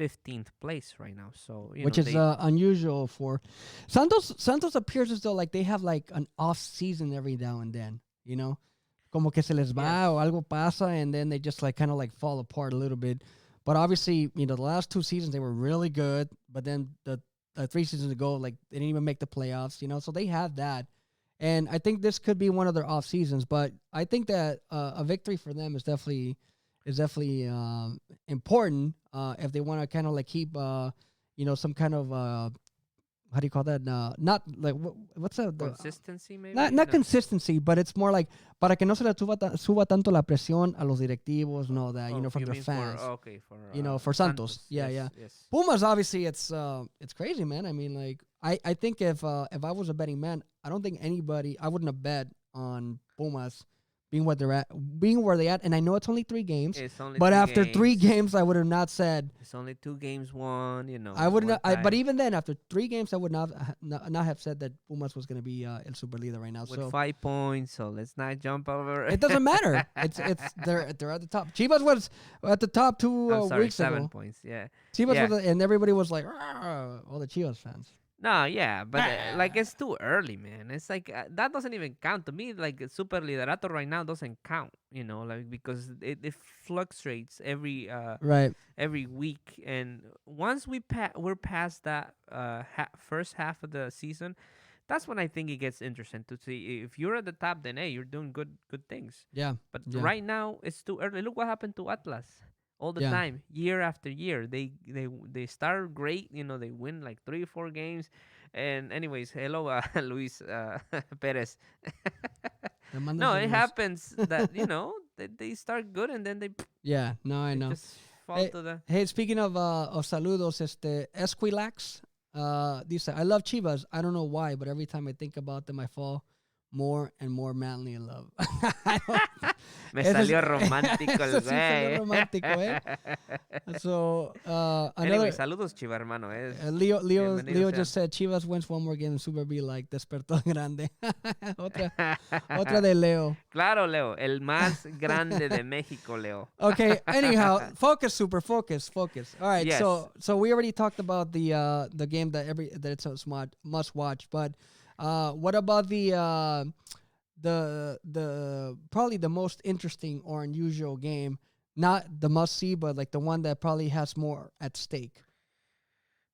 15th place right now. So which is unusual for Santos. Santos appears as though like they have like an off season every now and then. You know, como que se les va o algo pasa, and then they just like kind of like fall apart a little bit. But obviously, the last 2 seasons they were really good, but then the 3 seasons ago, like they didn't even make the playoffs. So they have that, and I think this could be one of their off seasons. But I think that a victory for them is definitely important if they want to kind of like keep some kind of how do you call that? Not like what's that? Consistency, maybe. Not consistency, but it's more like para que no se le suba tanto la presión a los directivos, and all that. From their fans. For Santos. Yes. Pumas, obviously, it's crazy, man. I mean, like I think if I was a betting man, I don't think I wouldn't have bet on Pumas being where they're at, and I know it's only 3 games. But after 3 games, I would have not said it's only 2 games won. I would not. But even then, after 3 games, I would not have said that Pumas was going to be El Super Leader right now. With 5 points, so let's not jump over. It doesn't matter. It's they're at the top. Chivas was at the top 2 weeks ago. 7 points. Yeah. Chivas was, and everybody was like, all the Chivas fans. No, yeah, but like it's too early, man. It's like that doesn't even count to me. Like Super Liderato right now doesn't count, like because it fluctuates every every week. And once we're past that first half of the season, that's when I think it gets interesting to see if you're at the top. Then hey, you're doing good things. Yeah, but right now it's too early. Look what happened to Atlas. All the time, year after year, they start great. They win like 3 or 4 games. And anyways, hello, Luis Perez. No, it happens that they start good and then they. Yeah, no, I know. Just fall to the. Hey, speaking of saludos, Esquilax dice, I love Chivas. I don't know why, but every time I think about them, I fall more and more madly in love. Me salió romántico el güey. Salió romántico, So, anyway, saludos, Chiva hermano. Leo just said Chivas wins one more game in Super B like Despertó Grande. otra de Leo. Claro, Leo. El más grande de México, Leo. Okay, anyhow, focus. All right, yes. So we already talked about the game that it's a must watch, but what about the probably the most interesting or unusual game? Not the must see, but like the one that probably has more at stake.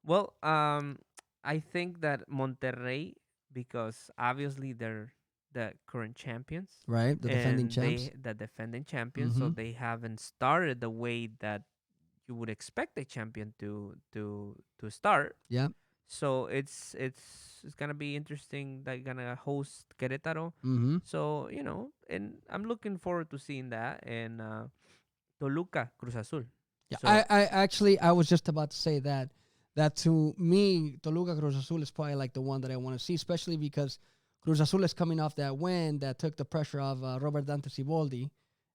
Well, I think that Monterrey, because obviously they're the current champions, right? The defending champs. Mm-hmm. So they haven't started the way that you would expect a champion to start. Yeah. So it's gonna be interesting. They're gonna host Querétaro. Mm-hmm. So and I'm looking forward to seeing that. And Toluca, Cruz Azul. Yeah, so, I was just about to say that to me, Toluca Cruz Azul is probably like the one that I want to see, especially because Cruz Azul is coming off that win that took the pressure off Robert Dante Siboldi,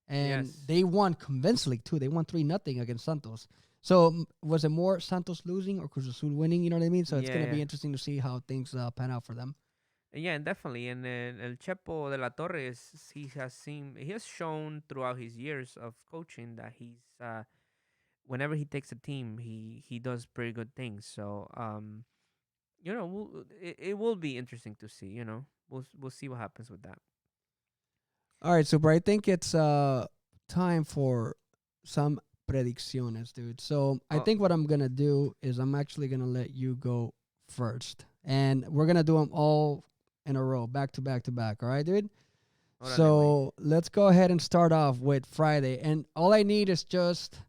and they won convincingly too. They won 3-0 against Santos. So was it more Santos losing or Cruz Azul winning? You know what I mean? So it's going to be interesting to see how things pan out for them. Yeah, and definitely. And El Chepo de la Torre, he has shown throughout his years of coaching that he's whenever he takes a team, he does pretty good things. So it will be interesting to see. We'll see what happens with that. All right, Super. I think it's time for some predicciones, dude. So I think what I'm gonna do is I'm actually gonna let you go first, and we're gonna do them all in a row, back to back to back. All right, dude. So let's go ahead and start off with Friday, and all I need is just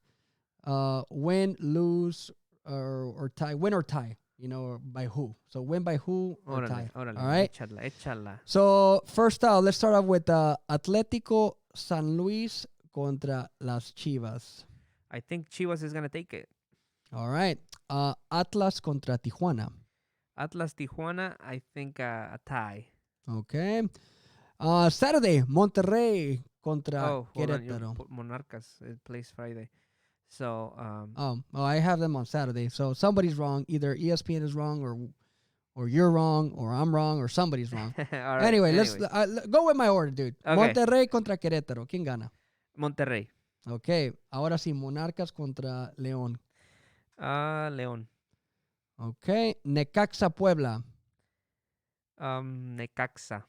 win, lose, or tie. Win or tie. By who? So win by who or tie. All right. Échala. So first out, let's start off with Atlético San Luis contra las Chivas. I think Chivas is going to take it. All right. Atlas contra Tijuana. Atlas Tijuana, I think a tie. Okay. Saturday, Monterrey contra Querétaro. Monarcas, it plays Friday. So, I have them on Saturday. So somebody's wrong. Either ESPN is wrong or you're wrong or I'm wrong or somebody's wrong. Right, anyway, let's go with my order, dude. Okay. Monterrey contra Querétaro. ¿Quién gana? Monterrey. Okay. Ahora sí, Monarcas contra León. León. Okay. Necaxa Puebla. Necaxa.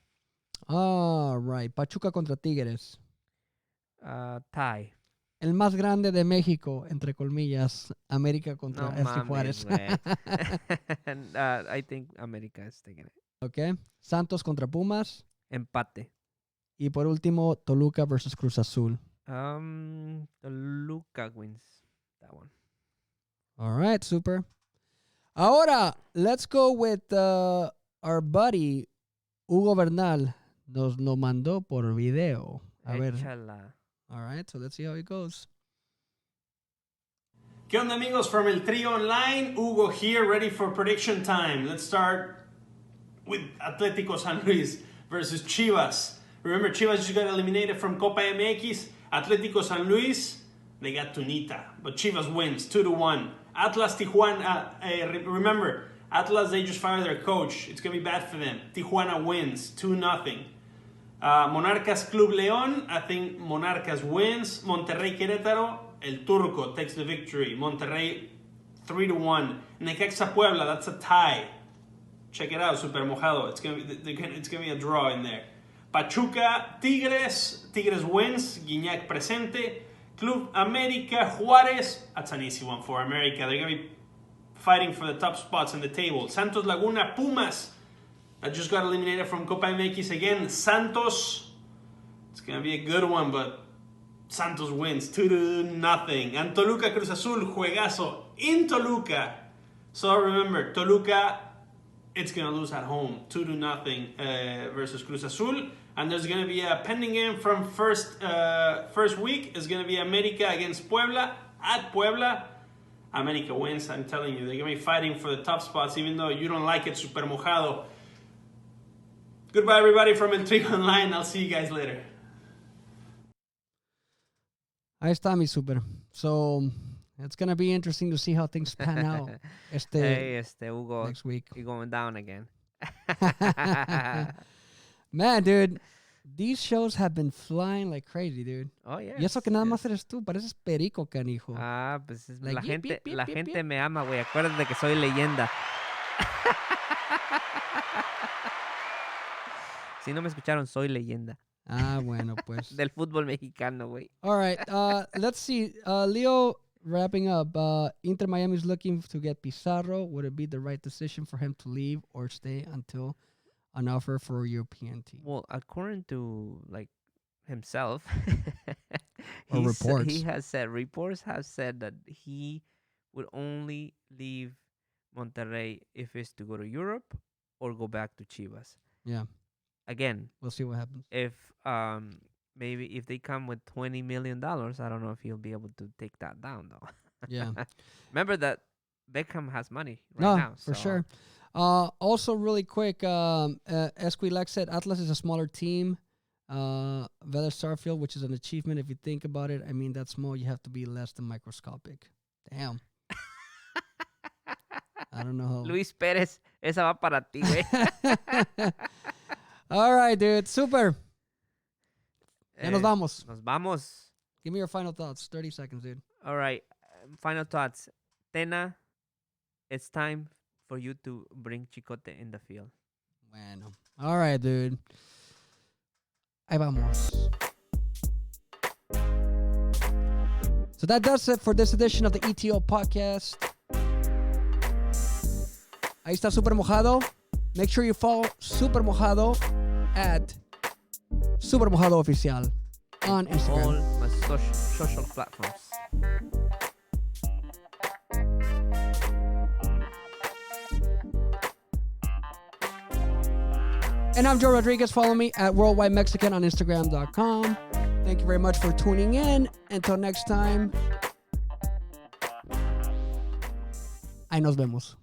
All right. Pachuca contra Tigres. Tie. El más grande de México, entre comillas, América contra FC Juárez. I think América is taking it. Okay. Santos contra Pumas. Empate. Y por último, Toluca versus Cruz Azul. Toluca wins that one. All right, super. Ahora, let's go with our buddy Hugo Bernal. Nos lo mandó por video. A ver. All right, so let's see how it goes. ¿Qué onda, amigos? From El Trio Online, Hugo here, ready for prediction time. Let's start with Atlético San Luis versus Chivas. Remember, Chivas just got eliminated from Copa MX. Atlético San Luis, they got Tunita, but Chivas wins 2-1. Atlas Tijuana, remember, Atlas, they just fired their coach. It's going to be bad for them. Tijuana wins 2-0. Monarcas Club León, I think Monarcas wins. Monterrey Querétaro, El Turco takes the victory. Monterrey 3-1. Necaxa Puebla, that's a tie. Check it out, super mojado. It's gonna be a draw in there. Pachuca Tigres wins. Guiñac presente. Club América Juárez, that's an easy one for America. They're gonna be fighting for the top spots in the table. Santos Laguna Pumas, that just got eliminated from Copa MX again. Santos, it's going to be a good one, but Santos wins 2-0. And Toluca Cruz Azul, juegazo in Toluca. So remember, Toluca, it's going to lose at home 2-0 versus Cruz Azul. And there's going to be a pending game from first week. It's going to be America against Puebla at Puebla. America wins, I'm telling you. They're going to be fighting for the top spots, even though you don't like it, super mojado. Goodbye, everybody, from El Trio Online. I'll see you guys later. Ahí está, mi super. So, it's going to be interesting to see how things pan out Hugo, next week. You're going down again. Man, dude, these shows have been flying like crazy, dude. Oh, yeah. Y eso que nada más eres tú, pareces perico, canijo. Pues like, la gente me ama, güey. Acuérdate que soy leyenda. Si no me escucharon, soy leyenda. Bueno, pues. Del fútbol mexicano, güey. All right, let's see. Leo, wrapping up. Inter Miami is looking to get Pizarro. Would it be the right decision for him to leave or stay until an offer for a European team? Well, according to himself, reports have said that he would only leave Monterrey if it's to go to Europe or go back to Chivas. Yeah. Again, we'll see what happens. If maybe if they come with $20 million, I don't know if he'll be able to take that down though. Yeah. Remember that Beckham has money now. For sure. Also, really quick, Esquilac said Atlas is a smaller team. Vélez Starfield, which is an achievement if you think about it. I mean, that's small. You have to be less than microscopic. Damn. I don't know how. Luis Pérez, esa va para ti, güey. All right, dude. Super. Ya nos vamos. Nos vamos. Give me your final thoughts. 30 seconds, dude. All right. Final thoughts. Tena, it's time for you to bring Chicote in the field. Bueno. All right, dude. Ahí vamos. So that does it for this edition of the Eto Podcast. Ahí está Super Mojado. Make sure you follow Super Mojado at Super Mojado Oficial on Instagram. All my social platforms. And I'm Joe Rodriguez. Follow me at Worldwide Mexican on Instagram.com. Thank you very much for tuning in. Until next time, ahí nos vemos.